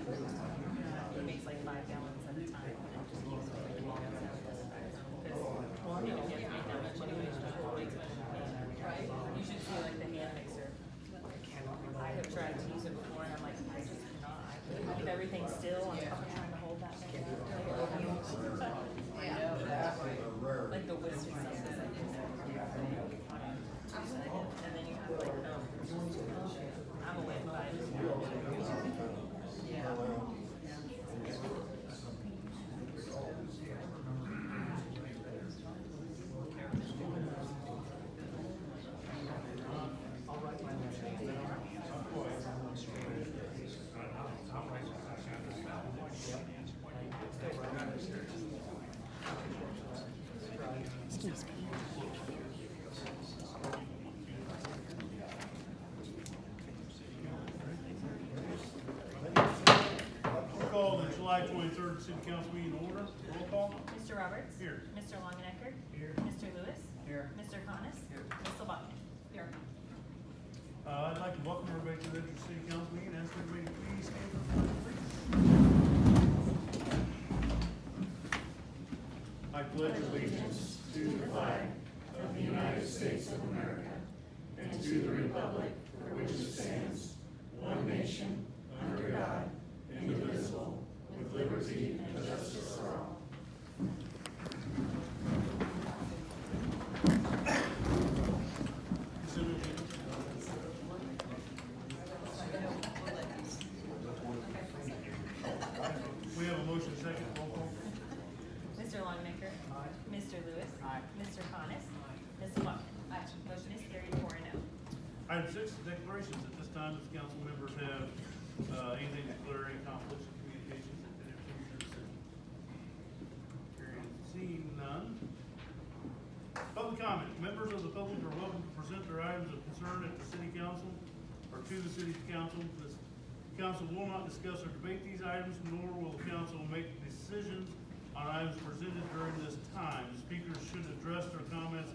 He makes like 5 gallons at a time, and it just keeps going. Well, you don't get to make that much anyways, just always right? You should see like the hand mixer. I have tried to use it before, and I'm like, I just cannot. I keep everything still. I'm trying to hold that thing up. Like the whisk and stuff is like this. And then you have like, no, I'm away in 5 Yeah. Excuse me. We'll call the July 23rd City Council meeting order. Roll call. Mr. Roberts? Here. Mr. Longenecker? Here. Mr. Lewis? Here. Mr. Connors? Here. Ms. Salbaka? Here. I'd like to welcome everybody to the Edgerton City Council meeting. Ask everybody to please stand for the pledge, please. I pledge allegiance to the flag of the United States of America and to the republic for which it stands, one nation, under God, indivisible, with liberty and justice for all. We have a motion second. Roll call. Mr. Longenecker? Mr. Lewis? Mr. Connors? Ms. Salbaka? Motion is carried 4-0. Item 6, declarations. At this time, if council members have anything to declare, any conflicts of communications that could influence your decision. Hearing and seeing none. Public comment. Members of the public are welcome to present their items of concern at the city council or to the city council. This council will not discuss or debate these items, nor will the council make decisions on items presented during this time. Speakers should address their comments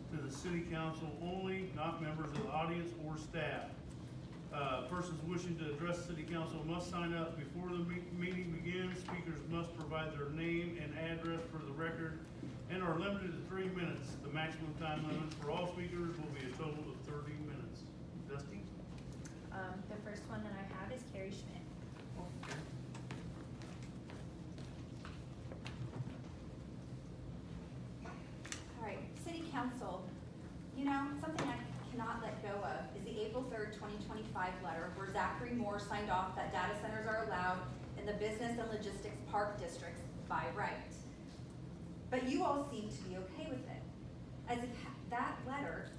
to the city council only, not members of the audience or staff. Persons wishing to address the city council must sign up before the meeting begins. Speakers must provide their name and address for the record and are limited to 3 minutes. The maximum time limit for all speakers will be a total of 30 minutes. Dusty? The first one that I have is Carrie Schmidt. All right, City Council, you know, something I cannot let go of is the April 3rd, 2025 letter where Zachary Moore signed off that data centers are allowed in the business and logistics park districts by right. But you all seem to be okay with it, as if that letter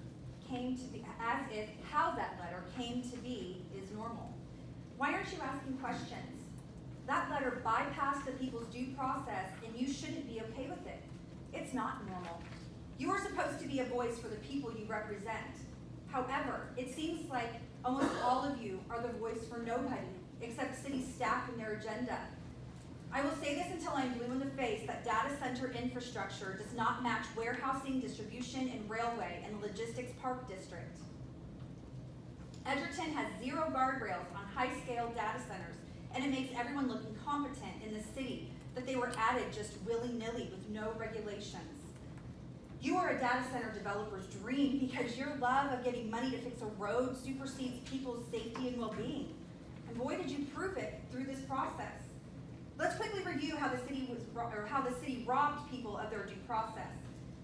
came to be, as if how that letter came to be is normal. Why aren't you asking questions? That letter bypassed the people's due process and you shouldn't be okay with it. It's not normal. You are supposed to be a voice for the people you represent. However, it seems like almost all of you are the voice for nobody except city staff and their agenda. I will say this until I'm blue in the face that data center infrastructure does not match warehousing, distribution, and railway in the logistics park district. Edgerton has 0 guardrails on high-scale data centers, and it makes everyone look incompetent in the city that they were added just willy-nilly with no regulations. You are a data center developer's dream because your love of getting money to fix a road supersedes people's safety and well-being. And boy, did you prove it through this process. Let's quickly review how the city robbed people of their due process.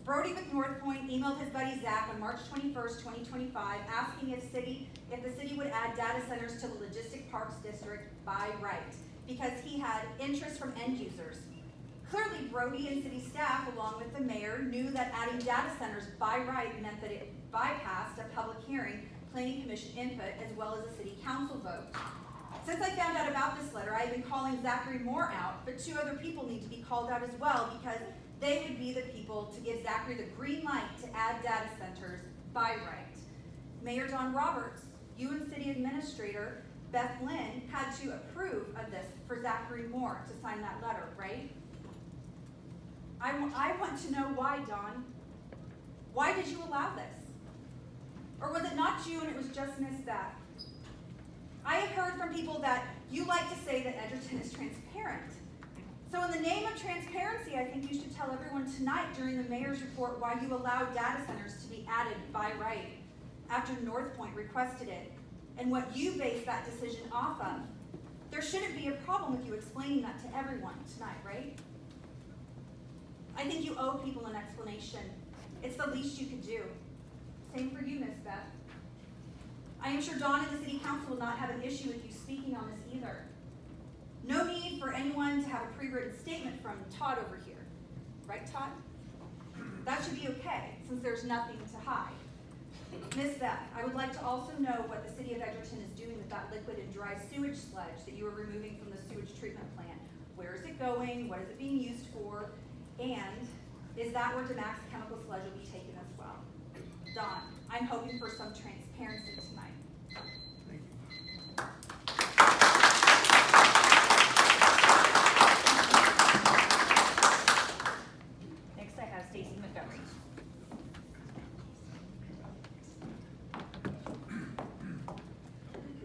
Brody with North Point emailed his buddy Zach on March 21st, 2025, asking if the city would add data centers to the Logistic Parks District by right, because he had interest from end users. Clearly, Brody and city staff, along with the mayor, knew that adding data centers by right meant that it bypassed a public hearing, planning commission input, as well as a city council vote. Since I found out about this letter, I've been calling Zachary Moore out, but 2 other people need to be called out as well because they would be the people to give Zachary the green light to add data centers by right. Mayor Don Roberts, you and city administrator Beth Lynn had to approve of this for Zachary Moore to sign that letter, right? I want to know why, Don. Why did you allow this? Or was it not you and it was just Miss Beth? I have heard from people that You like to say that Edgerton is transparent. So in the name of transparency, I think you should tell everyone tonight during the mayor's report why you allowed data centers to be added by right after North Point requested it, and what you base that decision off of. There shouldn't be a problem with you explaining that to everyone tonight, right? I think you owe people an explanation. It's the least you could do. Same for you, Miss Beth. I am sure Dawn and the city council will not have an issue with you speaking on this either. No need for anyone to have a pre-written statement from Todd over here. Right, Todd? That should be okay, since there's nothing to hide. Ms. Beth, I would like to also know what the city of Edgerton is doing with that liquid and dry sewage sludge that you are removing from the sewage treatment plant. Where is it going? What is it being used for? And is that where Damax chemical sludge will be taken as well? Dawn, I'm hoping for some transparency tonight. Thank you. Next I have Stacy Montgomery.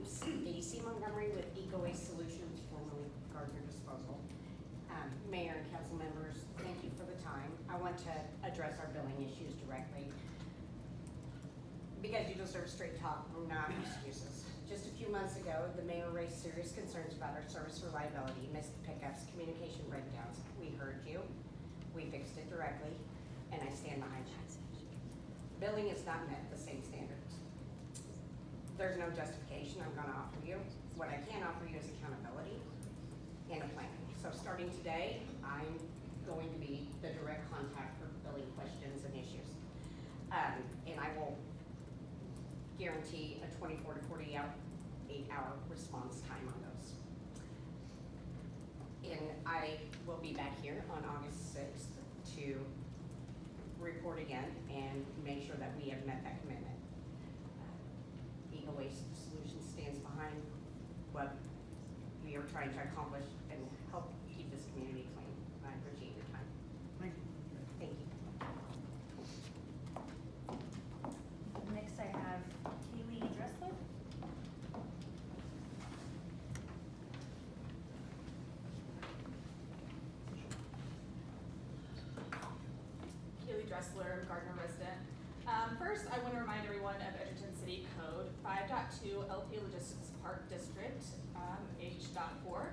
Stacy Montgomery with Eco Waste Solutions, formerly Gardner Disposal. Mayor and council members, thank you for the time. I want to address our billing issues directly because you deserve straight talk, not excuses. Just a few months ago, the mayor raised serious concerns about our service reliability, missed pickups, communication breakdowns. We heard you, we fixed it directly, and I stand behind that. Billing has not met the same standards. There's no justification I'm gonna offer you. What I can offer you is accountability and a plan. So starting today, I'm going to be the direct contact for billing questions and issues. And I will guarantee a 24 to 48-hour response time on those. And I will be back here on August 6th to report again and make sure that we have met that commitment. Eco Waste Solutions stands behind what we are trying to accomplish and help keep this community clean. I appreciate your time. Thank you. Thank you. Next I have Kaylee Dressler. Kaylee Dressler, Gardner resident. First, I want to remind everyone of Edgerton City Code 5.2 LP Logistics Park District, H.4.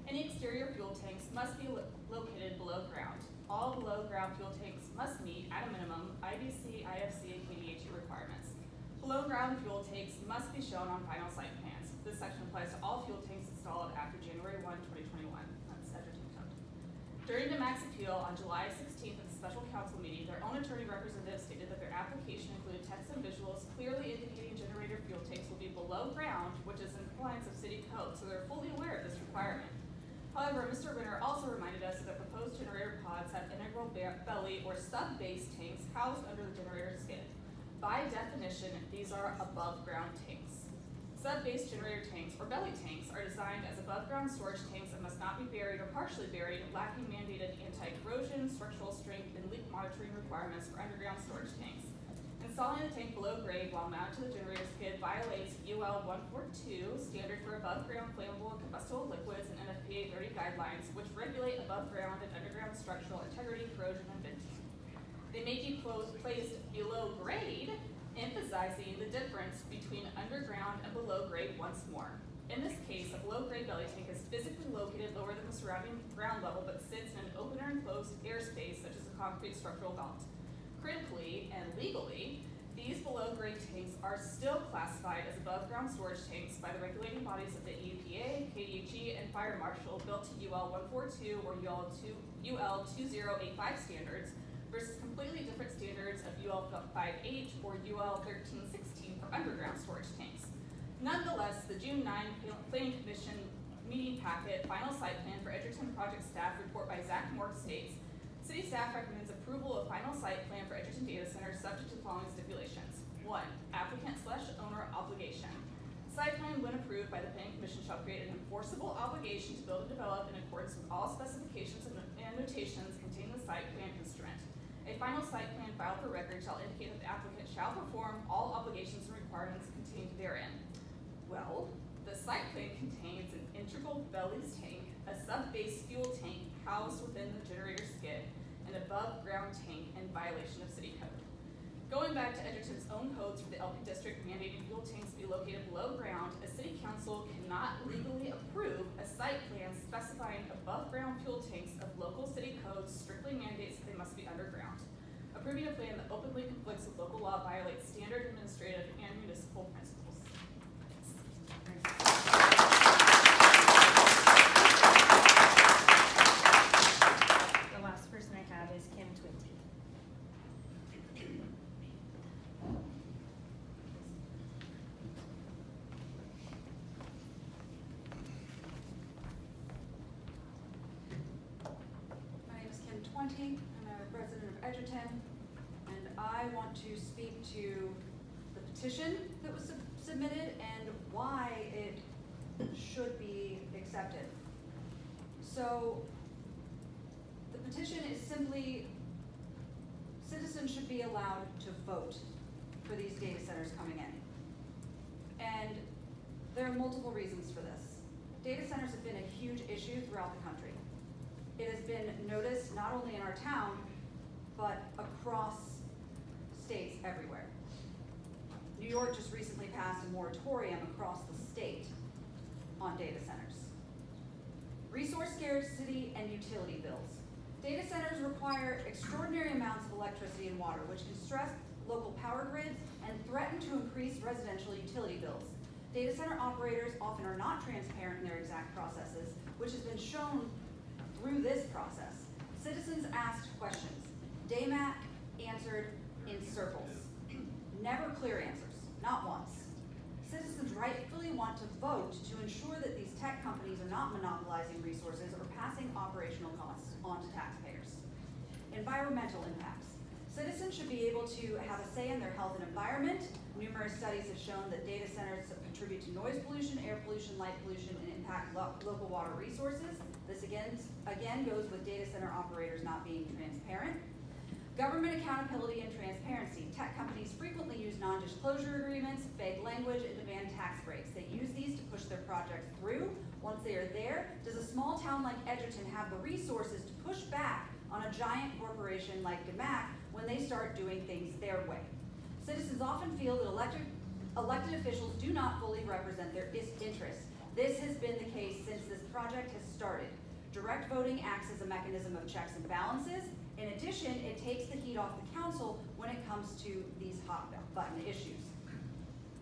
Any exterior fuel tanks must be located below ground. All below ground fuel tanks must meet, at a minimum, IBC, IFC, and KDHE requirements. Below ground fuel tanks must be shown on final site plans. This section applies to all fuel tanks installed after January 1, 2021. That's Edgerton Code. During Damax's appeal on July 16th at the special council meeting, their own attorney representative stated that their application included text and visuals clearly indicating generator fuel tanks will be below ground, which is in compliance of city code, so they're fully aware of this requirement. However, Mr. Winter also reminded us that the proposed generator pods have integral belly or sub-base tanks housed under the generator skid. By definition, these are above ground tanks. Sub-base generator tanks, or belly tanks, are designed as above-ground storage tanks that must not be buried or partially buried, lacking mandated anti-corrosion, structural strength, and leak monitoring requirements for underground storage tanks. Installing the tank below grade while mounted to the generator skid violates UL 142, standard for above-ground flammable and combustible liquids, and NFPA 30 guidelines, which regulate above-ground and underground structural integrity, corrosion, and venting. They may be placed below grade, emphasizing the difference between underground and below grade once more. In this case, a below grade belly tank is physically located lower than the surrounding ground level but sits in an open or enclosed airspace such as a concrete structural vault. Critically and legally, these below grade tanks are still classified as above ground storage tanks by the regulating bodies of the EPA, KDHE, and Fire Marshal built to UL 142 or UL 2085 standards, versus completely different standards of UL 5H or UL 1316 for underground storage tanks. Nonetheless, the June 9 Planning Commission meeting packet, final site plan for Edgerton project staff report by Zach Moore states, city staff recommends approval of final site plan for Edgerton Data Center subject to the following stipulations. 1. Applicant/owner obligation. Site plan, when approved by the Planning Commission, shall create an enforceable obligation to build and develop in accordance with all specifications and notations contained in the site plan instrument. A final site plan filed for record shall indicate that the applicant shall perform all obligations and requirements contained therein. Well, the site plan contains an integral bellies tank, a sub-base fuel tank housed within the generator skid, an above-ground tank in violation of city code. Going back to Edgerton's own codes for the LP district mandating fuel tanks be located below ground, a city council cannot legally approve a site plan specifying above-ground fuel tanks of local city codes strictly mandates that they must be underground. Approving a plan that openly conflicts with local law violates standard administrative and municipal principles. The last person I have is Kim Twinty. My name is Kim Twenty. I'm a resident of Edgerton, and I want to speak to the petition that was submitted and why it should be accepted. So, the petition is simply, citizens should be allowed to vote for these data centers coming in. And there are multiple reasons for this. Data centers have been a huge issue throughout the country. It has been noticed not only in our town, but across states everywhere. New York just recently passed a moratorium across the state on data centers. Resource scarcity and utility bills. Data centers require extraordinary amounts of electricity and water, which can stress local power grids and threaten to increase residential utility bills. Data center operators often are not transparent in their exact processes, which has been shown through this process. Citizens asked questions. DAMAC answered in circles. Never clear answers, not once. Citizens rightfully want to vote to ensure that these tech companies are not monopolizing resources or passing operational costs on to taxpayers. Environmental impacts. Citizens should be able to have a say in their health and environment. Numerous studies have shown that data centers contribute to noise pollution, air pollution, light pollution, and impact local water resources. This again goes with data center operators not being transparent. Government accountability and transparency. Tech companies frequently use non-disclosure agreements, vague language, and demand tax breaks. They use these to push their projects through. Once they are there, does a small town like Edgerton have the resources to push back on a giant corporation like DAMAC when they start doing things their way? Citizens often feel that elected officials do not fully represent their interests. This has been the case since this project has started. Direct voting acts as a mechanism of checks and balances. In addition, it takes the heat off the council when it comes to these hot button issues.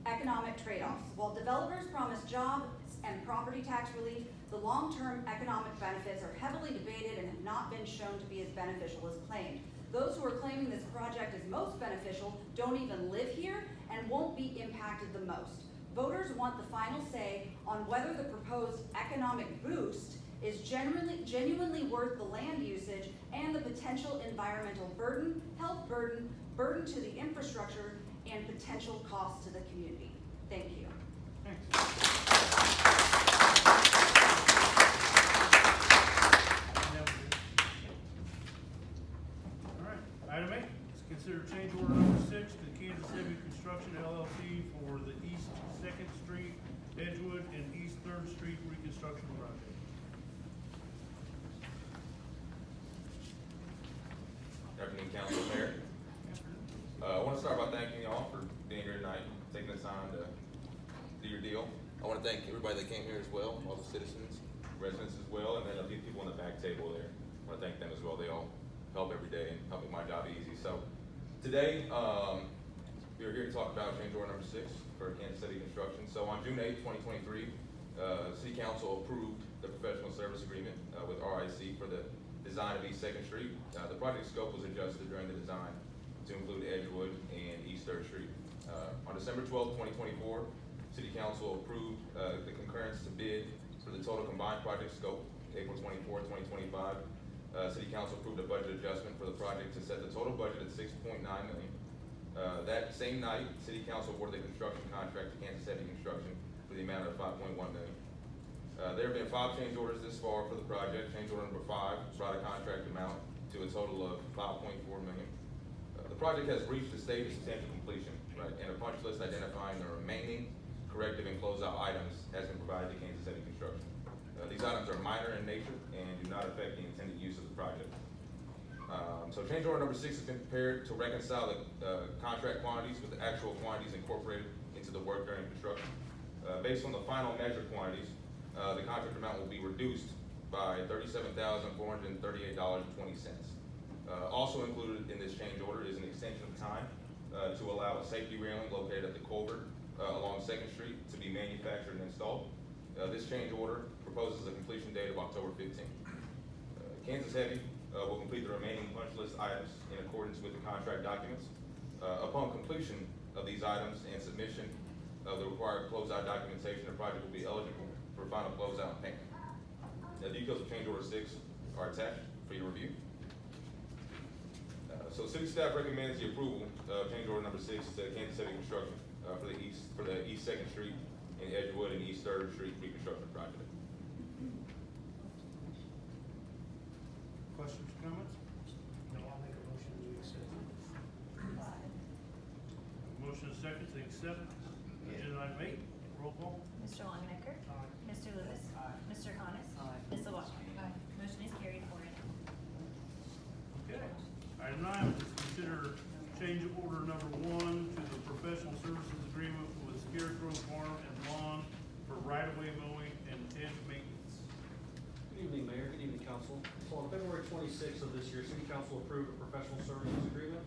Economic trade-offs. While developers promise jobs and property tax relief, the long-term economic benefits are heavily debated and have not been shown to be as beneficial as claimed. Those who are claiming this project is most beneficial don't even live here and won't be impacted the most. Voters want the final say on whether the proposed economic boost is genuinely worth the land usage and the potential environmental burden, health burden, burden to the infrastructure, and potential cost to the community. Thank you. All right, item 8, let's consider change order number 6 to Kansas Heavy Construction LLC for the East 2nd Street, Edgewood, and East 3rd Street reconstruction project. Good afternoon, Council, Mayor. I want to start by thanking y'all for being here tonight, taking the time to do your deal. I want to thank everybody that came here as well, all the citizens, residents as well, and then a few people on the back table there. I want to thank them as well. They all help every day and help make my job easy. So today, we are here to talk about change order number 6 for Kansas City Construction. So on June 8, 2023, City Council approved the professional service agreement with RIC for the design of East 2nd Street. The project scope was adjusted during the design to include Edgewood and East 3rd Street. On December 12, 2024, City Council approved the concurrence to bid for the total combined project scope. April 24, 2025, City Council approved a budget adjustment for the project to set the total budget at $6.9 million. That same night, City Council awarded the construction contract to Kansas City Construction for the amount of $5.1 million. There have been 5 change orders this far for the project. Change order number 5 brought a contract amount to a total of $5.4 million. The project has reached a stage of substantial completion, right? And a punch list identifying the remaining corrective and closeout items has been provided to Kansas City Construction. minor in nature and do not affect the intended use of the project. So change order number 6 has been prepared to reconcile the contract quantities with the actual quantities incorporated into the work during construction. Based on the final measured quantities, the contract amount will be reduced by $37,438.20. Also included in this change order is an extension of time to allow a safety railing located at the culvert along 2nd Street to be manufactured and installed. This change order proposes a completion date of October 15th. Kansas Heavy will complete the remaining punch list items in accordance with the contract documents. Upon completion of these items and submission of the required closeout documentation, the project will be eligible for final closeout and payment. The details of change order 6 are attached for your review. So city staff recommends the approval of change order number 6 to Kansas City Construction for the East 2nd Street and Edgewood and East 3rd Street reconstruction project. Questions, comments? No, I'll make a motion to accept. Motion is second to accept agenda item 8. Roll call. Mr. Longenecker. Aye. Mr. Lewis. Aye. Mr. Connors. Aye. Ms. LaBeouf. Motion is carried 4-0. Okay. Item 9 is consider change order number 1 to the professional services agreement with Scarecrow Farm and Lawn for right-of-way mowing and edge maintenance. Good evening, Mayor. Good evening, Council. So on February 26th of this year, City Council approved a professional services agreement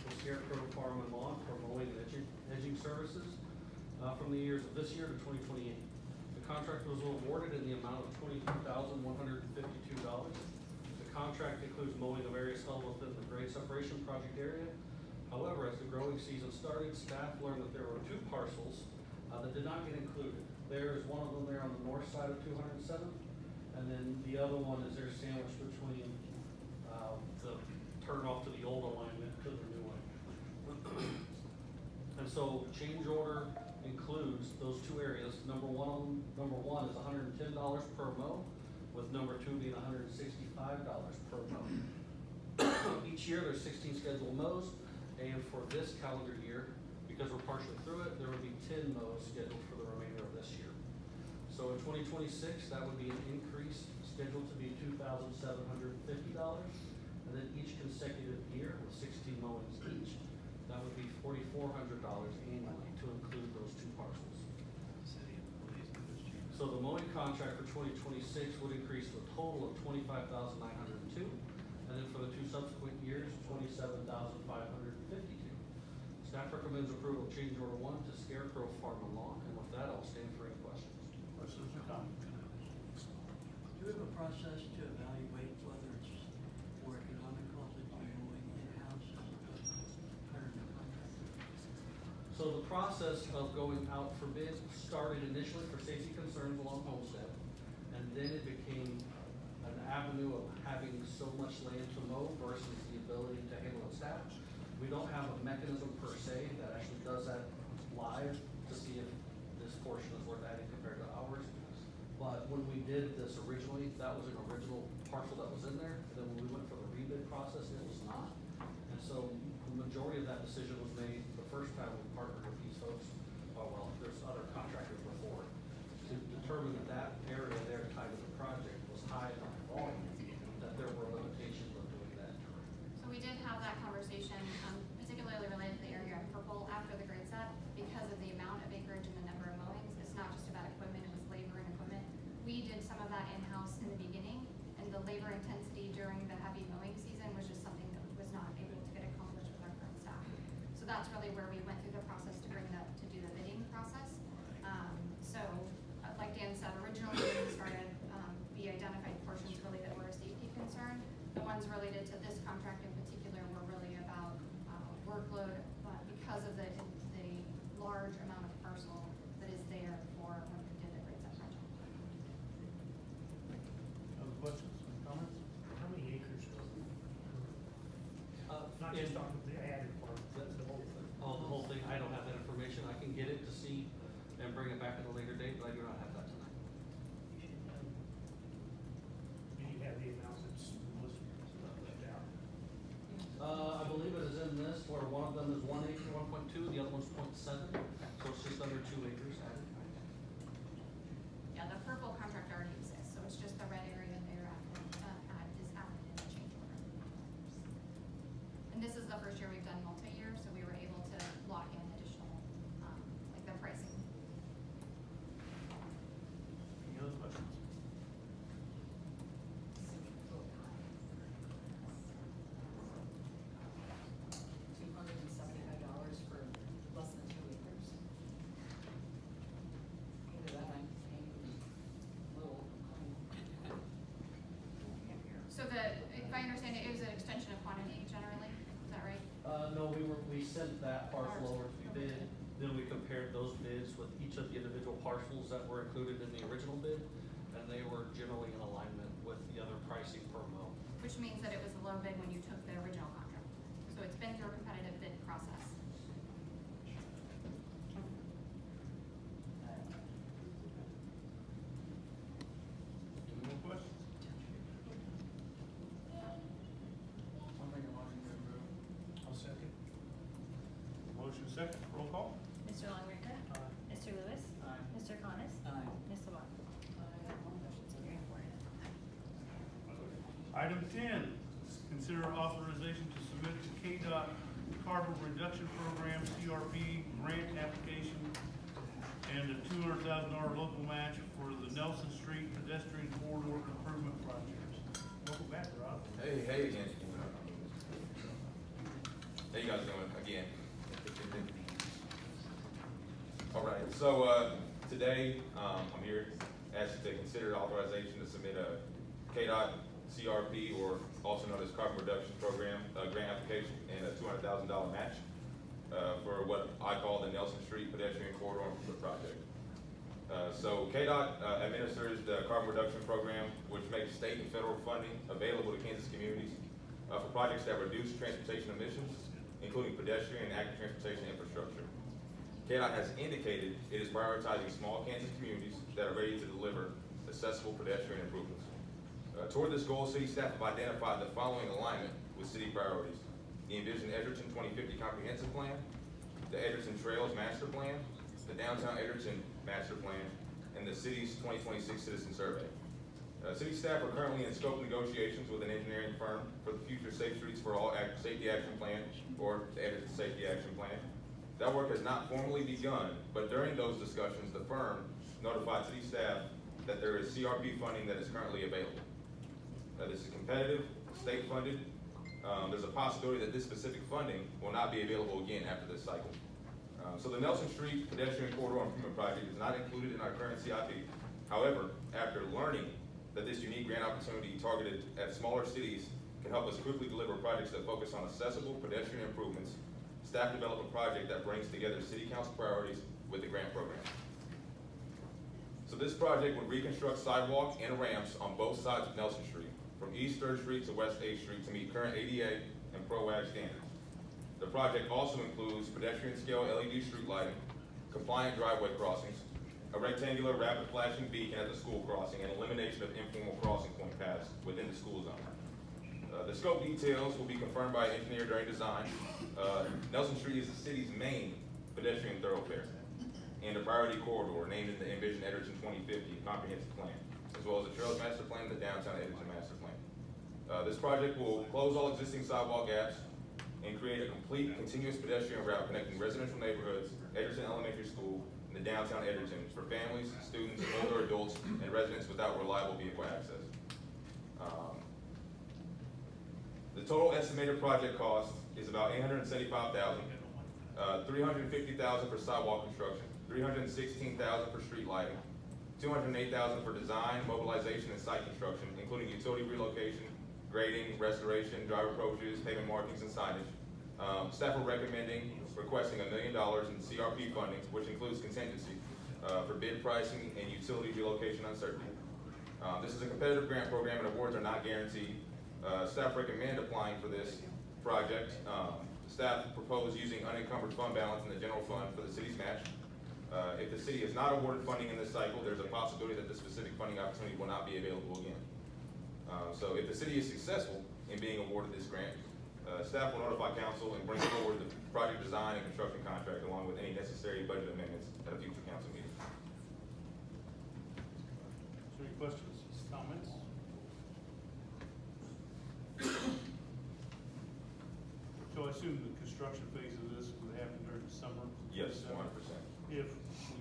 with Scarecrow Farm and Lawn for mowing and edging services from the years of this year to 2028. The contract was awarded in the amount of $22,152. The contract includes mowing of areas held within the grade separation project area. However, as the growing season started, staff learned that there were 2 parcels that did not get included. There is one of them there on the north side of 207th, and then the other one is there sandwiched between the turn off to the old alignment to the new one. And so change order includes those 2 areas. Number one is $110 per mow, with number 2 being $165 per mow. Each year there's 16 scheduled mows, and for this calendar year, because we're partially through it, there will be 10 mows scheduled for the remainder of this year. So in 2026, that would be an increase scheduled to be $2,750, and then each consecutive year with 16 mowings each, that would be $4,400 annually to include those 2 parcels. So the mowing contract for 2026 would increase to a total of $25,902, and then for the 2 subsequent years, $27,552. Staff recommends approval of change order 1 to Scarecrow Farm and Lawn, and with that, I'll stand for any questions. Questions or comments? Do we have a process to evaluate whether it's more economical to do mowing in-house as opposed to hiring a contractor? So the process of going out for bid started initially for safety concerns along Homestead, and then it became an avenue of having so much land to mow versus the ability to handle it staff. We don't have a mechanism per se that actually does that live to see if this portion is worth adding compared to ours. But when we did this originally, that was an original parcel that was in there, and then when we went for the rebid process, it was not. And so the majority of that decision was made the first time we partnered with these folks, there's other contractors before, to determine that that area there tied to the project was high enough volume that there were limitations of doing that. So we did have that conversation, particularly related to the area in purple after the grade set, because of the amount of acreage and the number of mowings. It's not just about equipment, it was labor and equipment. We did some of that in-house in the beginning, and the labor intensity during the heavy mowing season was just something that was not able to get accomplished with our current staff. So that's really where we went through the process to bring that, to do the bidding process. Like Dan said, originally when we started, we identified portions really that were a safety concern. The ones related to this contract in particular were really about workload, but because of the large amount of parcel that is there for when we did the grade set project. Other questions or comments? How many acres was it? Not in- just on the added part, but the whole thing. Oh, the whole thing, I don't have that information. I can get it to see and bring it back at a later date, but I do not have that tonight. Do you have the amounts that's listed, left out? I believe it is in this, where one of them is 1 acre, 1.2, the other one's 0.7, so it's just under 2 acres added. Yeah, the purple contract already exists, so it's just the red area I understand it, it was an extension of quantity generally, is that right? No, we sent that parcel over to be bid, then we compared those bids with each of the individual parcels that were included in the original bid, and they were generally in alignment with the other pricing per mow. Which means that it was a low bid when you took the original contract. So it's been through a competitive bid process. Any more questions? I'll make a motion to approve. I'll second. Motion second, roll call. Mr. Longerenka. Aye. Mr. Lewis. Aye. Mr. Connors. Aye. Ms. Lamar. Motion's carried 4-0. Item 10, consider authorization to submit to KDOT Carbon Reduction Program, CRP, grant application and a $200,000 local match for the Nelson Street pedestrian corridor improvement projects. Welcome back, Rob. Hey again. How you guys doing again? All right, so today I'm here asked to consider authorization to submit a KDOT CRP, or also known as Carbon Reduction Program, grant application and a $200,000 match for what I call the Nelson Street pedestrian corridor improvement project. So KDOT administers the Carbon Reduction Program, which makes state and federal funding available to Kansas communities for projects that reduce transportation emissions, including pedestrian and active transportation infrastructure. KDOT has indicated it is prioritizing small Kansas communities that are ready to deliver accessible pedestrian improvements. Toward this goal, city staff have identified the following alignment with city priorities: the Envision Edgerton 2050 Comprehensive Plan, the Edgerton Trails Master Plan, the Downtown Edgerton Master Plan, and the city's 2026 Citizen Survey. City staff are currently in scope negotiations with an engineering firm for the future Safe Streets for All Safety Action Plan, or the Edgerton Safety Action Plan. That work has not formally begun, but during those discussions, the firm notified city staff that there is CRP funding that is currently available. This is competitive, state funded. There's a possibility that this specific funding will not be available again after this cycle. So the Nelson Street pedestrian corridor improvement project is not included in our current CIP. However, after learning that this unique grant opportunity targeted at smaller cities can help us quickly deliver projects that focus on accessible pedestrian improvements, staff developed a project that brings together city council priorities with the grant program. So this project would reconstruct sidewalks and ramps on both sides of Nelson Street, from East 3rd Street to West 8th Street, to meet current ADA and PROAG standards. The project also includes pedestrian scale LED street lighting, compliant driveway crossings, a rectangular rapid flashing beacon at the school crossing, and elimination of informal crossing point paths within the school zone. The scope details will be confirmed by an engineer during design. Nelson Street is the city's main pedestrian thoroughfare and a priority corridor named in the Envision Edgerton 2050 Comprehensive Plan, as well as the Trails Master Plan and the Downtown Edgerton Master Plan. This project will close all existing sidewalk gaps and create a complete continuous pedestrian route connecting residential neighborhoods, Edgerton Elementary School, and the downtown Edgerton for families, students, older adults, and residents without reliable vehicle access. The total estimated project cost is about $875,000, $350,000 for sidewalk construction, $316,000 for street lighting, $208,000 for design, mobilization, and site construction, including utility relocation, grading, restoration, drive approaches, pavement markings, and signage. Staff are requesting $1 million in CRP funding, which includes contingency for bid pricing and utility relocation uncertainty. This is a competitive grant program and awards are not guaranteed. Staff recommend applying for this project. Staff propose using unencumbered fund balance in the general fund for the city's match. If the city is not awarded funding in this cycle, there's a possibility that the specific funding opportunity will not be available again. So if the city is successful in being awarded this grant, staff will notify council and bring forward the project design and construction contract along with any necessary budget amendments at a future council meeting. So any questions, comments? So I assume the construction phase of this would happen during the summer? Yes, 100%. If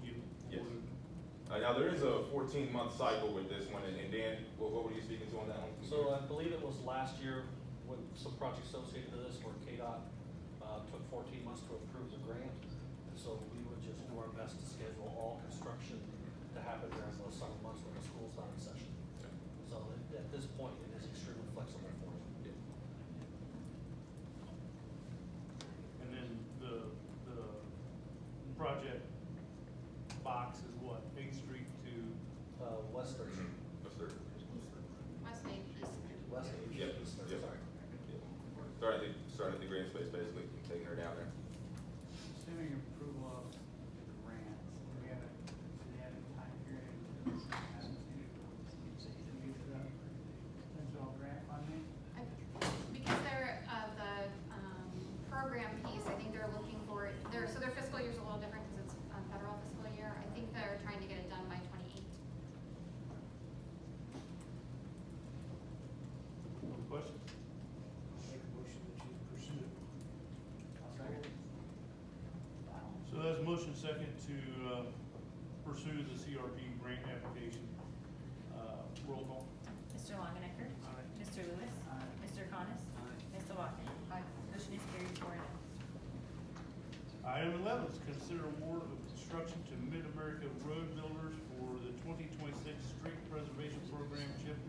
we get Yes. awarded. Now there is a 14-month cycle with this one, and Dan, what were you speaking to on that one? So I believe it was last year with some projects associated to this where KDOT took 14 months to approve the grant. And so we would just do our best to schedule all construction to happen during those summer months when the school's not in session. So at this point, it is extremely flexible for you. second to, pursue the CRP grant application. Roll call. Mr. Longenecker. Aye. Mr. Lewis. Aye. Mr. Connors. Aye. Ms. Walken. Motion is carried 4-0. Item 11 is consider award of construction to Mid-America Road Builders for the 2026 Street Preservation Program chip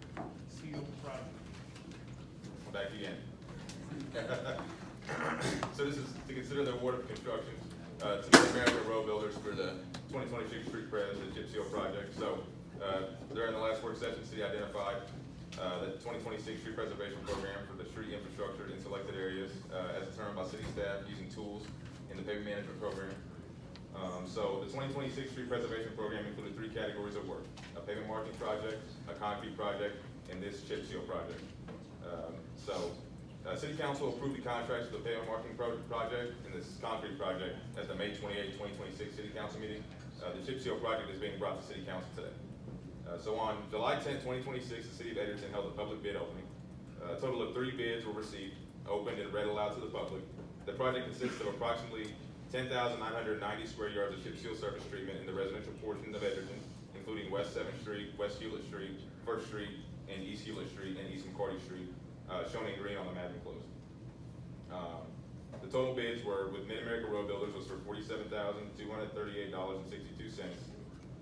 seal project. I'm back again. So this is to consider the award of construction to Mid-America Road Builders for the 2026 Street Pres, the chip seal project. So during the last work session, city identified the 2026 Street Preservation Program for the street infrastructure in selected areas as determined by city staff using tools in the pavement management program. So the 2026 Street Preservation Program included 3 categories of work: a pavement marking project, a concrete project, and this chip seal project. City Council approved the contracts for the pavement marking project and this concrete project at the May 28, 2026 City Council meeting. The chip seal project is being brought to City Council today. So on July 10, 2026, the City of Edgerton held a public bid opening. A total of 3 bids were received, opened, and read aloud to the public. The project consists of approximately 10,990 square yards of chip seal surface treatment in the residential portion of Edgerton, including West 7th Street, West Hewlett Street, 1st Street, and East Hewlett Street, and East McCarty Street, shown in green on the map enclosed. The total bids were with Mid-America Road Builders was for $47,238.62.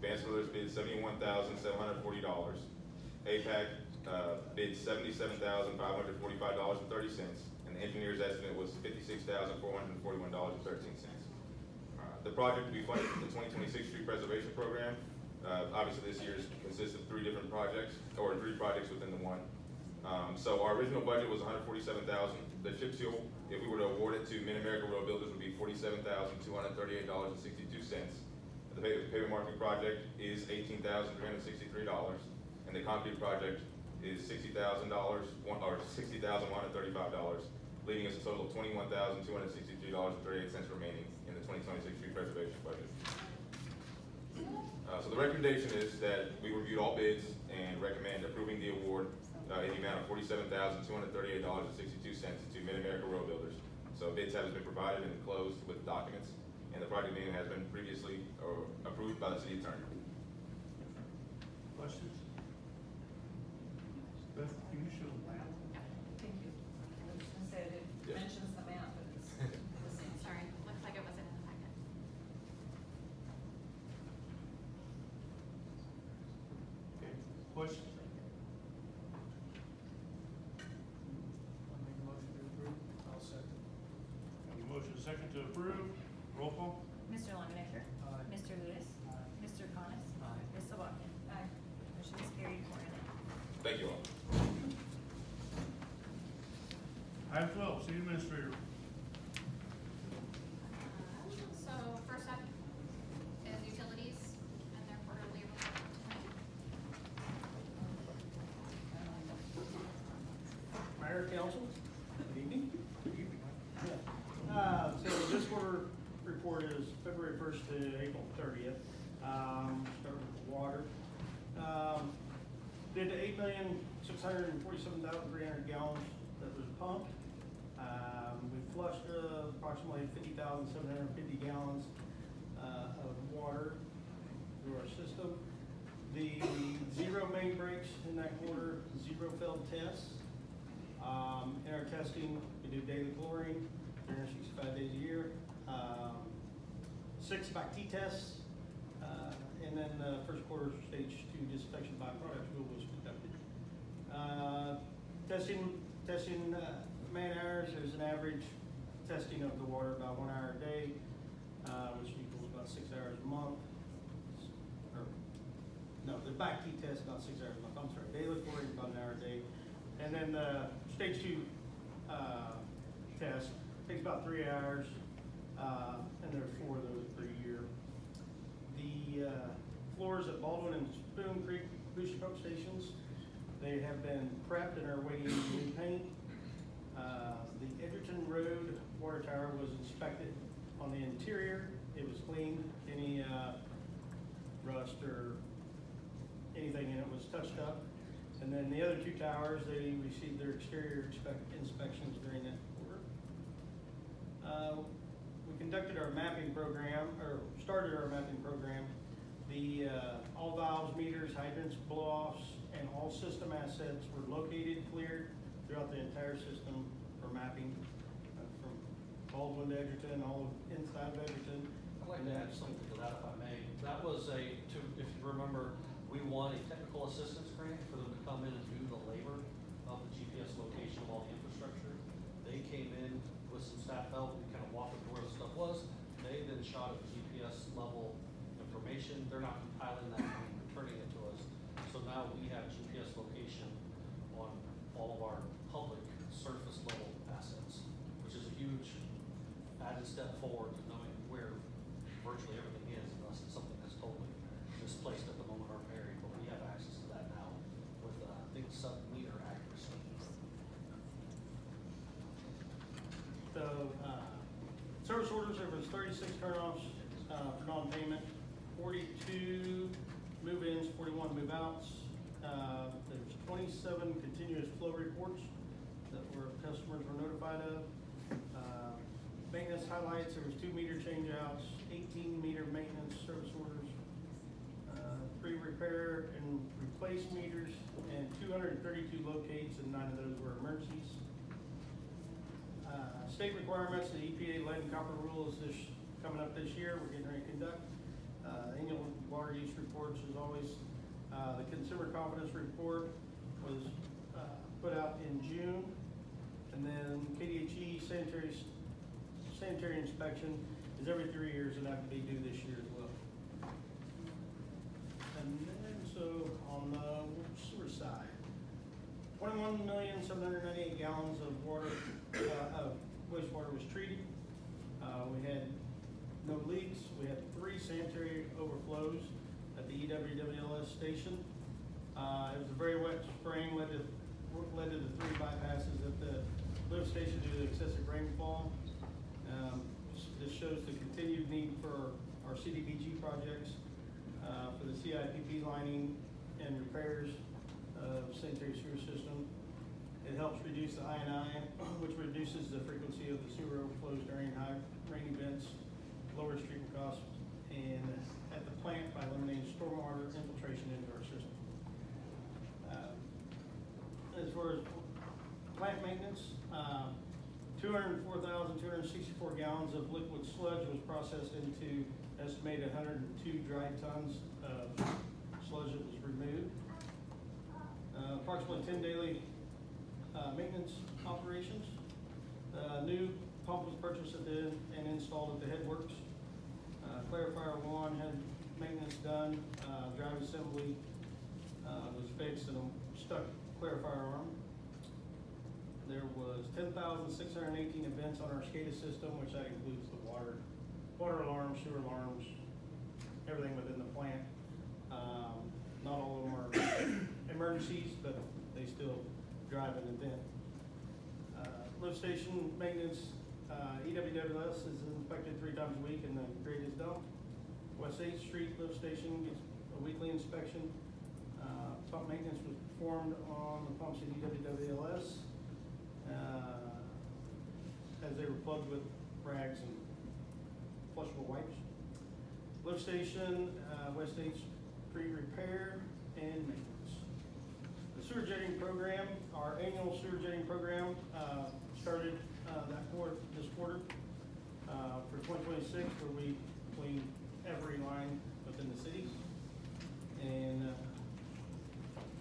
Vance Brothers bid $71,740. APAC bid $77,545.30, and the engineer's estimate was $56,441.13. The project will be funded from the 2026 Street Preservation Program. Obviously, this year's consists of 3 different projects, or 3 projects within the one. So our original budget was $147,000. The chip seal, if we were to award it to Mid-America Road Builders, would be $47,238.62. The pavement marking project is $18,363, and the concrete project is $60,135, leaving us a total of $21,263.38 remaining in the 2026 street preservation budget. So the recommendation is that we reviewed all bids and recommend approving the award in the amount of $47,238.62 to Mid-America Road Builders. So bids have been provided and closed with documents, and the project name has been previously approved by the city attorney. Questions? Beth, can you show the map? Thank you. I was gonna say, it Yeah. mentions the map, but it's the same. Sorry, looks like it wasn't in the packet. Okay, questions? I'll make a motion to approve. I'll second. Any motion second to approve? Roll call. Mr. Longenecker. Aye. Mr. Lewis. Aye. Mr. Connors. Aye. Ms. Walken. Motion is carried 4-0. Thank you all. Item 12, city administrator. So first up is utilities and their quarterly report tonight. Mayor, council, good evening. So this quarter report is February 1st to April 30th. Starting with the water. Did 8,647,300 gallons that was pumped. We flushed approximately 50,750 gallons of water through our system. The 0 main breaks in that quarter, 0 failed tests. In our testing, we do daily chlorine, 365 days a year. 6 back-T tests, and then the first quarter stage 2 disinfection byproduct rule was conducted. Testing man hours, there's an average testing of the water about 1 hour a day, which equals about 6 hours a month. No, the back-T test, not 6 hours a month, I'm sorry, daily chlorine about 1 hour a day. And then the stage 2 test takes about 3 hours, and there are 4 of those per year. The floors at Baldwin and Spoon Creek booster pump stations, they have been prepped and are waiting to be paint. The Edgerton Road water tower was inspected on the interior. It was cleaned. Any rust or anything in it was touched up. And then the other 2 towers, they received their exterior inspections during that quarter. we conducted our mapping program, or started our mapping program. The, all valves, meters, hydrants, blow-offs, and all system assets were located, cleared throughout the entire system for mapping, from Baldwin to Edgerton, all inside of Edgerton. I'd like to add something to that if I may. That was if you remember, we won a technical assistance grant for them to come in and do the labor of the GPS location of all the infrastructure. They came in with some staff help, we kind of walked them to where the stuff was. They then shot at GPS level information. They're not compiling that and returning it to us. So now we have GPS location on all of our public surface level assets, which is a huge added step forward to knowing where virtually everything is, unless it's something that's totally misplaced at the moment or buried. But we have access to that now with, I think, sub-meter accuracy. So, service orders, there was 36 turnoffs for non-payment, 42 move-ins, 41 move-outs. There's 27 continuous flow reports that customers were notified of. Maintenance highlights, there was 2 meter change-outs, 18 meter maintenance service orders, 3 repair and replace meters, and 232 locates, and 9 of those were emergencies. State requirements, the EPA lead and copper rule is coming up this year. We're getting ready to conduct annual water use reports as always. The consumer confidence report was put out in June, and then KDHE sanitary inspection is every 3 years, and that will be due this year as well. And then, so on the sewer side, 21,798 gallons of water, of wastewater was treated. We had no leaks. We had 3 sanitary overflows at the EWWLS station. It was a very wet spring, led to the 3 bypasses at the lift station due to excessive rainfall. This shows the continued need for our CDBG projects, for the CIPP lining and repairs of sanitary sewer system. It helps reduce the I&I, which reduces the frequency of the sewer overflows during high rain events, lowers treatment costs, and at the plant by eliminating stormwater infiltration into our system. As far as plant maintenance, 204,264 gallons of liquid sludge was processed into estimated 102 dry tons of sludge that was removed. Approximately 10 daily maintenance operations. New pump was purchased and installed at the headworks. Clarifier 1 had maintenance done. Drive assembly was fixed and a stuck clarifier arm. There was 10,618 events on our SCADA system, which that includes the water alarms, sewer alarms, everything within the plant. Not all of them are emergencies, but they still drive an event. Lift station maintenance, EWWS is inspected 3 times a week and the grade is dumped. West 8th Street lift station gets a weekly inspection. Pump maintenance was performed on the pumps in EWWLS as they were plugged with rags and flushable wipes. Lift station, West 8th Street repair and maintenance. The sewer jetting program, our annual sewer jetting program, started this quarter for 2026, where we clean every line within the city. And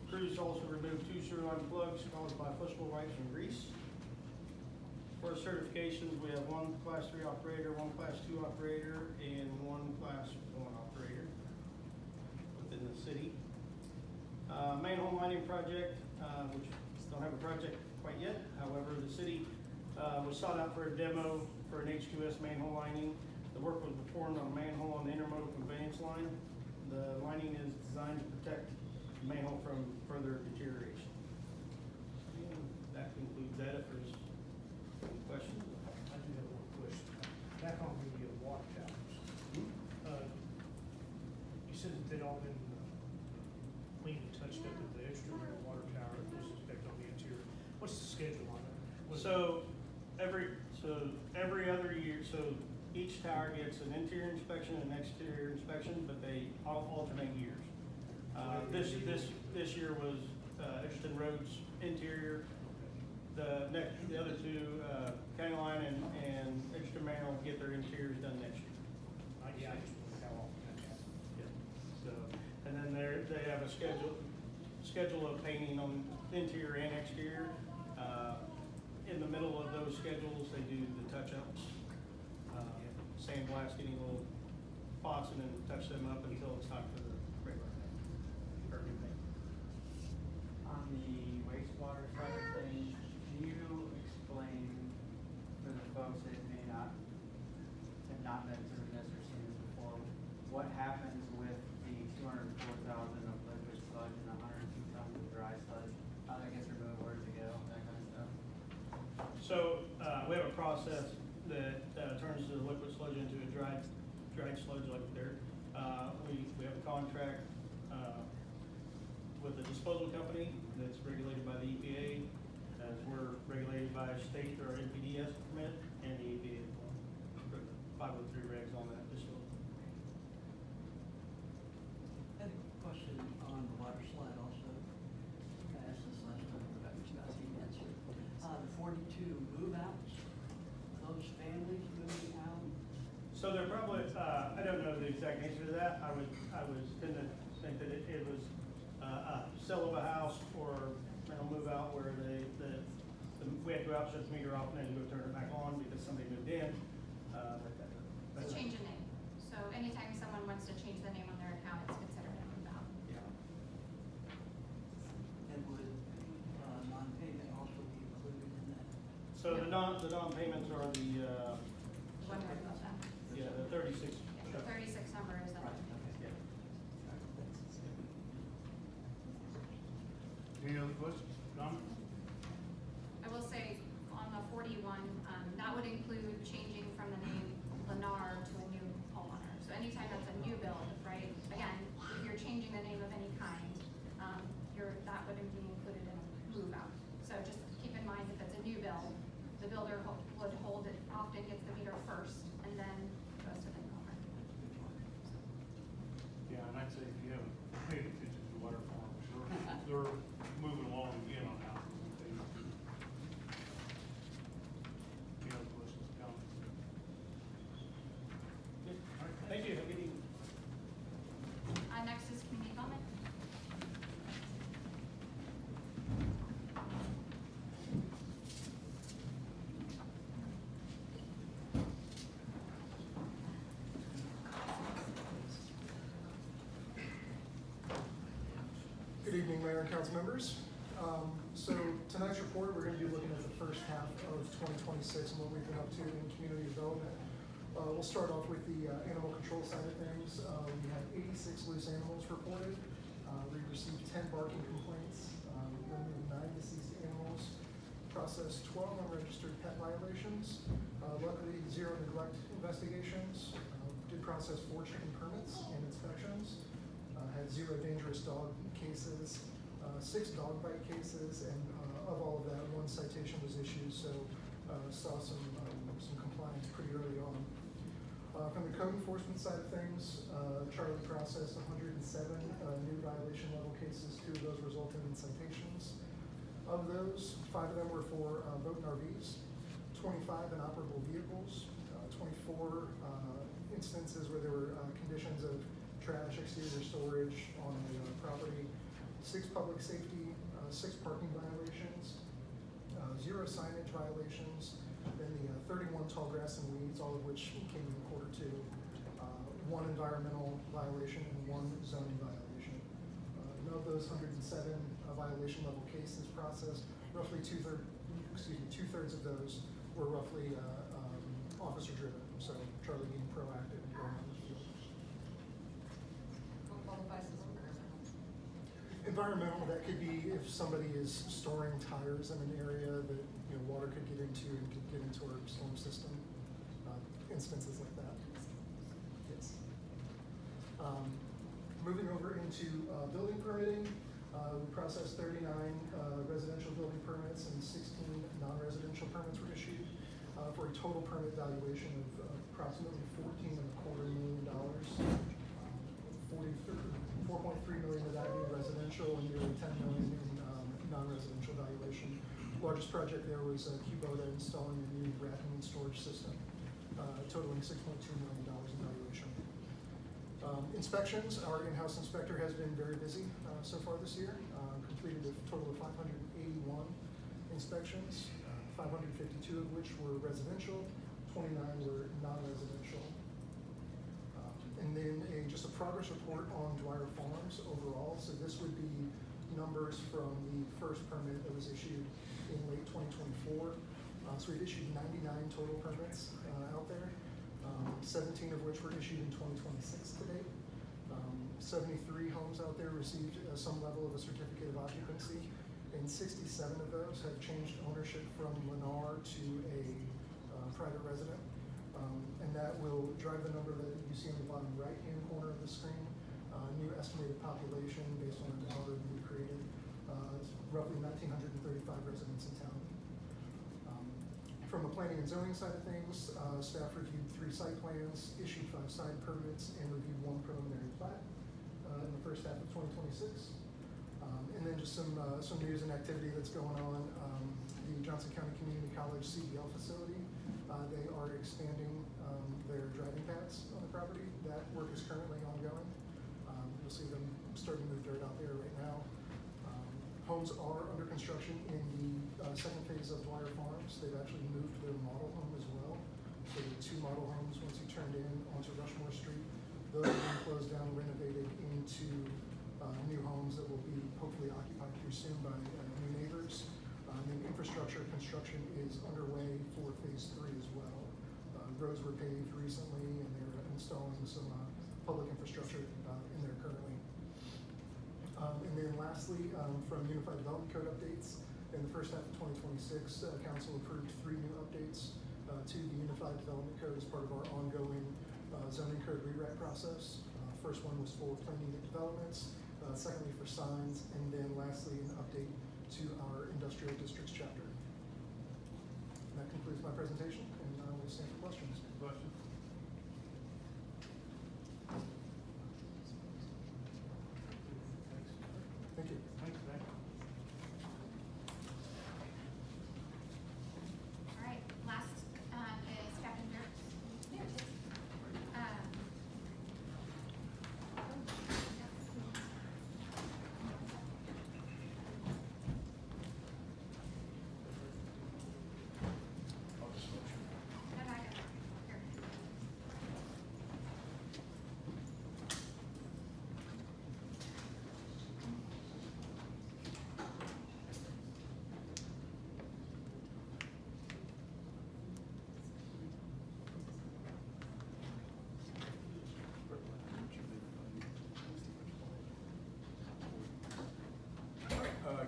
crews also removed 2 sewer line plugs caused by flushable wipes and grease. For certifications, we have 1 Class 3 operator, 1 Class 2 operator, and 1 Class 1 operator within the city. Manhole lining project, which don't have a project quite yet. However, the city was sought out for a demo for an H2S manhole lining. The work was performed on a manhole on the intermodal conveyance line. The lining is designed to protect the manhole from further deterioration. And that concludes that. If there's any questions? I do have one question. Back on the water towers. You said that they'd all been cleaned and touched up at the exterior water tower, just inspect on the interior. What's the schedule on that? So every other year, so each tower gets an interior inspection and an exterior inspection, but they alternate years. This year was Edgerton Road's interior. The other two, County Line and Edgerton Manor will get their interiors done next year. Yeah, I just wondered how often that happens. Yeah. So, and then they have a schedule of painting on interior and exterior. In the middle of those schedules, they do the touch-ups, sandblasting little spots and then touch them up until it's time for the regular paint, or new paint. On the wastewater side of things, can you explain for the folks that may not have not been through this or seen this before, what happens with the 204,000 of liquid sludge and 102 tons of dry sludge? How that gets removed, where does it go, that kind of stuff? So, we have a process that turns the liquid sludge into a dried sludge like dirt. We have a contract with a disposal company that's regulated by the EPA, as we're regulated by state or NPDES permit and the EPA as well. For the 503 regs on that facility. I had a question on the water slide also. I asked this last time, but you guys didn't answer. The 42 move-outs, are those families moving out? So they're probably, I don't know the exact answer to that. I was tend to think that it was a sell of a house or move out where we had to go out, shut the meter off, and then go turn it back on because somebody moved in. It's change of name. So anytime someone wants to change the name on their account, it's considered a move out. Yeah. And would non-payment also be included in that? So the non-payments are the, One more about that. yeah, the 36. Yeah, the 36 number is that. Right, okay. Yeah. All right, thanks. Any other questions, comments? I will say, on the 41, that would include changing from the name Lennar to a new homeowner. So anytime that's a new build, right, again, if you're changing the name of any kind, that wouldn't be included in a move out. So just keep in mind, if it's a new build, the builder would hold it, often gets the meter first, and then goes to the new owner. Yeah, and I'd say if you haven't paid attention to the water farms, they're moving along again on houses. Any other questions, comments? All right, thank you. Have a good evening. Next is community comment. Good evening, Mayor and council members. So tonight's report, we're going to be looking at the first half of 2026 and what we've been up to in community development. We'll start off with the animal control side of things. We had 86 loose animals reported. We received 10 barking complaints. We removed 9 deceased animals, processed 12 unregistered pet violations. Luckily, 0 neglect investigations. Did process 4 chicken permits and inspections. Had 0 dangerous dog cases, 6 dog bite cases, and of all of that, 1 citation was issued, so saw some compliance pretty early on. From the code enforcement side of things, Charlie processed 107 new violation level cases. 2 of those resulted in citations. Of those, 5 of them were for boat and RVs, 25 inoperable vehicles, 24 instances where there were conditions of trash, exterior storage on the property, 6 public safety, 6 parking violations, 0 signage violations, then the 31 tall grass and weeds, all of which came in Q2, 1 environmental violation and 1 zoning violation. Of those 107 violation level cases processed, roughly two-thirds of those were roughly officer driven, so Charlie being proactive and going on the field. What qualifies as Environmental, that could be if somebody is storing tires in an area that water could get into and could get into our storm system, instances like that. Yes. Moving over into building permitting, we processed 39 residential building permits and 16 non-residential permits were issued. for a total permit valuation of approximately $14.25 million. 4.3 million of that being residential and nearly 10 million in non-residential valuation. Largest project there was Kubota installing a new racking and storage system, totaling $6.2 million in valuation. Inspections, our in-house inspector has been very busy so far this year. Completed a total of 581 inspections, 552 of which were residential, 29 were non-residential. And then just a progress report on Dwyer Farms overall. So this would be numbers from the first permit that was issued in late 2024. So we've issued 99 total permits out there, 17 of which were issued in 2026 to date. 73 homes out there received some level of a certificate of occupancy, and 67 of those have changed ownership from Lennar to a private resident. And that will drive the number that you see on the bottom right-hand corner of the screen. New estimated population based on the number that we created, roughly 1,935 residents in town. From the planning and zoning side of things, staff reviewed 3 site plans, issued 5 side permits, and reviewed 1 preliminary plat in the first half of 2026. And then just some news and activity that's going on. The Johnson County Community College CDL facility, they are expanding their driving paths on the property. That work is currently ongoing. You'll see them starting to move dirt out there right now. Homes are under construction in the second phase of Dwyer Farms. They've actually moved their model home as well. So the 2 model homes, once you turned in onto Rushmore Street, those are being closed down, renovated into new homes that will be hopefully occupied here soon by new neighbors. And infrastructure construction is underway for phase 3 as well. Roads were paved recently, and they're installing some public infrastructure in there currently. And then lastly, from Unified Development Code updates, in the first half of 2026, Council approved 3 new updates to the Unified Development Code as part of our ongoing zoning code rewrite process. First one was for planned unit developments, secondly for signs, and then lastly an update to our industrial districts chapter. And that concludes my presentation, and I will stand for questions. Question? Thank you. Thanks, Zach. All right, last is Captain Dirk.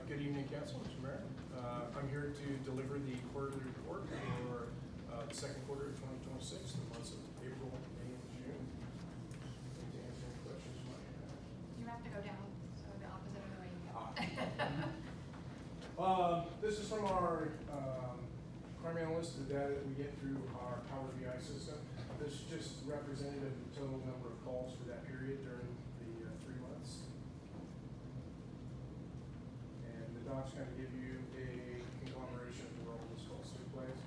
Good evening, Council, Mr. Mayor. I'm here to deliver the quarterly report for the second quarter of 2026, the months of April, May, and June. And to answer any questions you might have. You have to go down, so the opposite of the way you go. This is from our crime analyst, the data that we get through our Power BI system. This is just representative of the total number of calls for that period during the 3 months. And the docs kind of give you a conglomeration of where all those calls took place.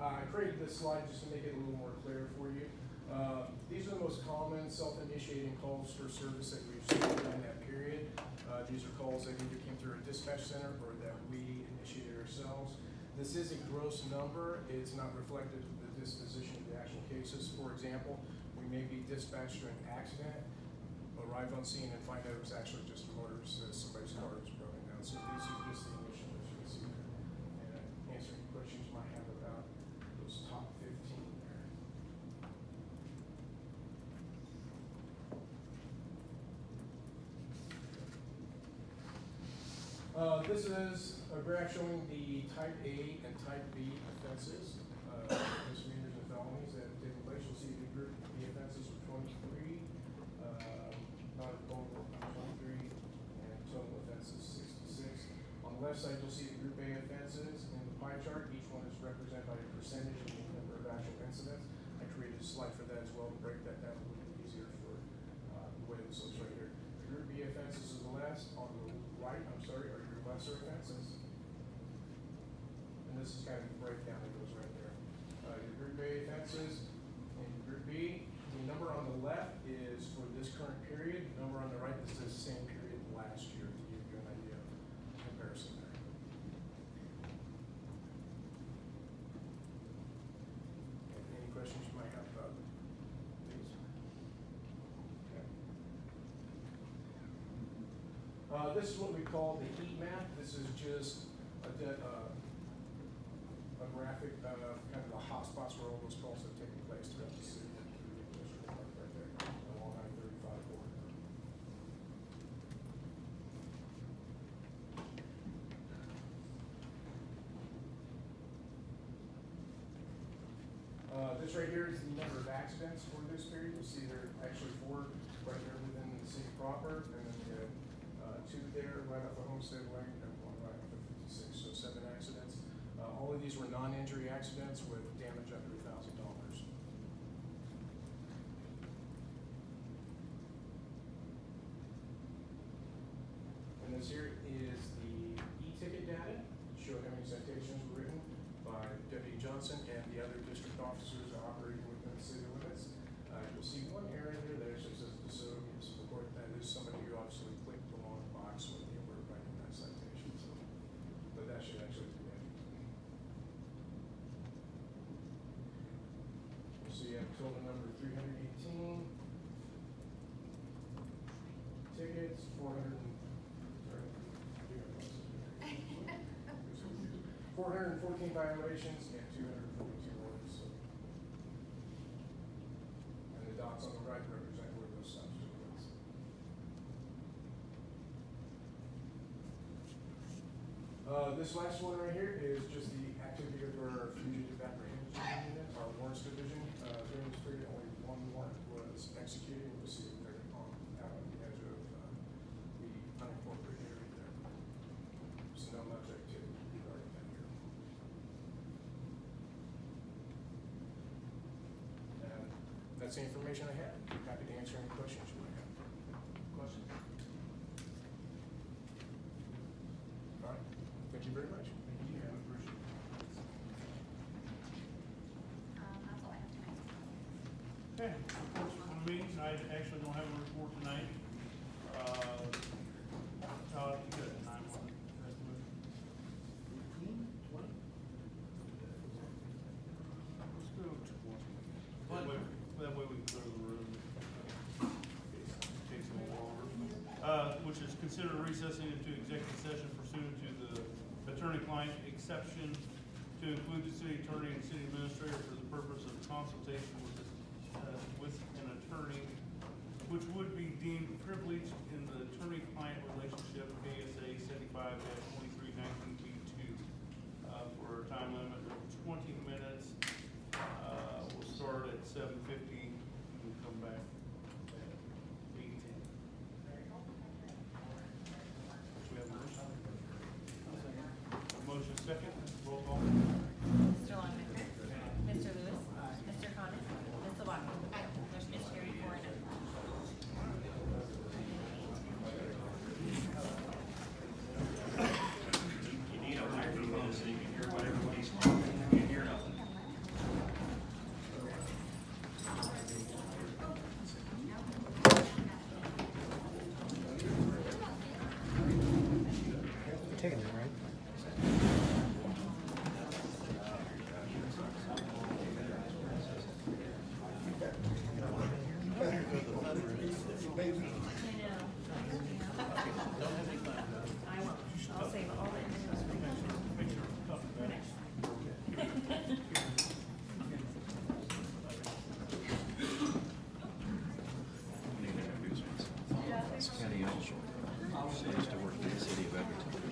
I created this slide just to make it a little more clear for you. These are the most common self-initiating calls for service that we've seen during that period. These are calls that either came through a dispatch center or that we initiated ourselves. This is a gross number. It's not reflective of the disposition of the actual cases. For example, we may be dispatched to an accident, arrive on scene and find out it was actually just a motorist, somebody's car was broken down. So these are just the initial that you can see there. And answer any questions you might have about those top 15 there. This is a graph showing the type A and type B offenses, misdemeanors and felonies that have taken place. You'll see the group B offenses are 23, not a total of 23, and total offenses 66. On the left side, you'll see the Group A offenses in the pie chart. Each one is represented by a percentage of the number of actual incidents. I created a slide for that as well to break that down a little bit easier for the way this looks right here. The Group B offenses on the left, are your lesser offenses. And this is kind of the breakdown that goes right there. Your Group A offenses and Group B, the number on the left is for this current period. The number on the right is the same period last year, to give you an idea of comparison there. Any questions you might have about these? Okay. This is what we call the heat map. This is just a graphic of kind of the hot spots where all those calls have taken place throughout the city. Right there, along I-35 border. This right here is the number of accidents for this period. You'll see there are actually 4 right there within the city proper, and then we have 2 there right off the Homestead Way and 1 right off the 56, so 7 accidents. All of these were non-injury accidents with damage under $1,000. And this here is the e-ticket data, show how many citations were written by Deputy Johnson and the other district officers operating within the city limits. You'll see one area here that actually says DeSoto report. That is somebody who obviously clicked the long box when they were writing that citation. So, but that should actually be it. You'll see you have total number 318 tickets, 414 violations and 242 warnings. And the dots on the right represent where those stops took place. This last one right here is just the activity of our fugitive apprehension unit, our warrants division. During this period, only 1 warrant was executed. You'll see it there out on the edge of the unincorporated area there. So not much activity regarding that here. And that's the information I have. Happy to answer any questions you might have. Questions? All right. Thank you very much. Thank you. Appreciate it. That's all I have tonight. Okay, reports from the meetings. I actually don't have a report tonight. Todd, you got a timeline estimate? 15, 20? Let's go 20. That way we can clear the room. Takes a little longer. Which is consider recessing into executive session pursuant to the attorney-client exception to include the city attorney and city administrator for the purpose of consultation with an attorney, which would be deemed privileged in the attorney-client relationship, ASA 75-2319B2, for a time limit of 20 minutes. We'll start at 7:50 and we'll come back at 8:10. We have a motion. Motion second, roll call. Mr. Longmaker. Mr. Lewis. Mr. Coniff. Ms. Sawato. There's Ms. Terry for an You need a microphone so you can hear what everybody's talking. You can hear nothing. You're taking it, right? I won't. I'll save all the individuals for Make sure it's tough. next. It's County Ellsworth. She used to work in the city of Edgerton.